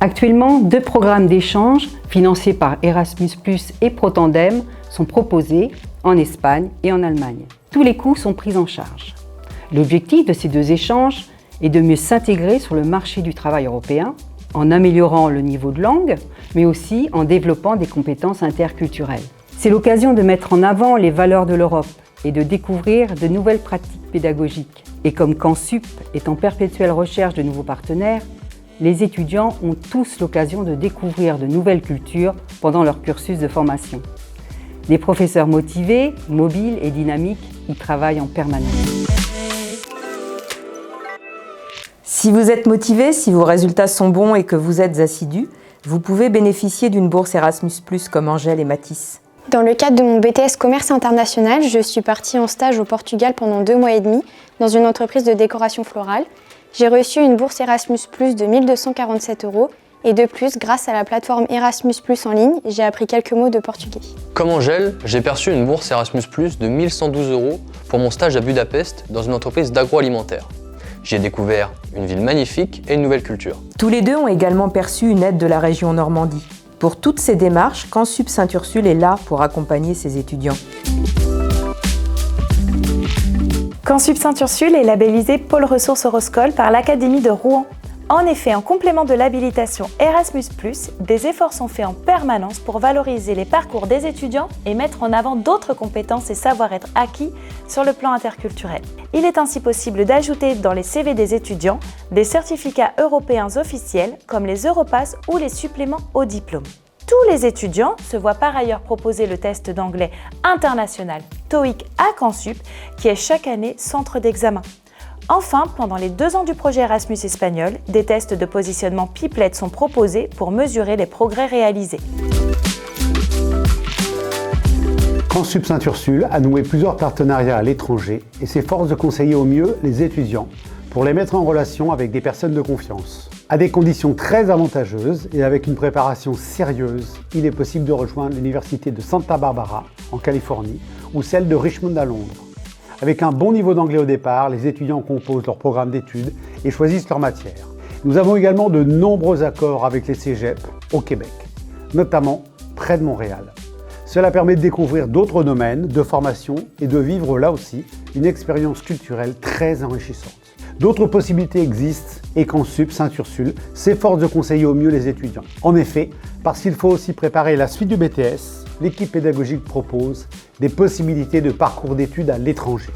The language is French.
Actuellement, 2 programmes d'échange financés par Erasmus+ et Protandem sont proposés en Espagne et en Allemagne. Tous les coûts sont pris en charge. L'objectif de ces 2 échanges est de mieux s'intégrer sur le marché du travail européen en améliorant le niveau de langue, mais aussi en développant des compétences interculturelles. C'est l'occasion de mettre en avant les valeurs de l'Europe et de découvrir de nouvelles pratiques pédagogiques. Et comme Cansup est en perpétuelle recherche de nouveaux partenaires, les étudiants ont tous l'occasion de découvrir de nouvelles cultures pendant leur cursus de formation. Des professeurs motivés, mobiles et dynamiques y travaillent en permanence. Si vous êtes motivé, si vos résultats sont bons et que vous êtes assidu, vous pouvez bénéficier d'une bourse Erasmus+, comme Angèle et Mathis. Dans le cadre de mon BTS Commerce International, je suis partie en stage au Portugal pendant 2 mois et demi dans une entreprise de décoration florale. J'ai reçu une bourse Erasmus+ de 1 247 € et de plus, grâce à la plateforme Erasmus+ en ligne, j'ai appris quelques mots de portugais. Comme Angèle, j'ai perçu une bourse Erasmus+ de 1 112 € pour mon stage à Budapest dans une entreprise d'agroalimentaire. J'y ai découvert une ville magnifique et une nouvelle culture. Tous les deux ont également perçu une aide de la région Normandie. Pour toutes ces démarches, Cansup Saint-Ursule est là pour accompagner ses étudiants. Cansup Saint-Ursule est labellisé Pôle Ressources Euroscoles par l'Académie de Rouen. En effet, en complément de l'habilitation Erasmus+, des efforts sont faits en permanence pour valoriser les parcours des étudiants et mettre en avant d'autres compétences et savoir-être acquis sur le plan interculturel. Il est ainsi possible d'ajouter dans les CV des étudiants des certificats européens officiels comme les Europass ou les suppléments au diplôme. Tous les étudiants se voient par ailleurs proposer le test d'anglais international TOEIC à Cansup, qui est chaque année centre d'examen. Enfin, pendant les 2 ans du projet Erasmus espagnol, des tests de positionnement Piplet sont proposés pour mesurer les progrès réalisés. Cansup Saint-Ursule a noué plusieurs partenariats à l'étranger et s'efforce de conseiller au mieux les étudiants pour les mettre en relation avec des personnes de confiance. À des conditions très avantageuses et avec une préparation sérieuse, il est possible de rejoindre l'université de Santa Barbara en Californie ou celle de Richmond à Londres. Avec un bon niveau d'anglais au départ, les étudiants composent leur programme d'études et choisissent leur matière. Nous avons également de nombreux accords avec les cégeps au Québec, notamment près de Montréal. Cela permet de découvrir d'autres domaines de formation et de vivre là aussi une expérience culturelle très enrichissante. D'autres possibilités existent et Cansup Saint-Ursule s'efforce de conseiller au mieux les étudiants. En effet, parce qu'il faut aussi préparer la suite du BTS, l'équipe pédagogique propose des possibilités de parcours d'études à l'étranger.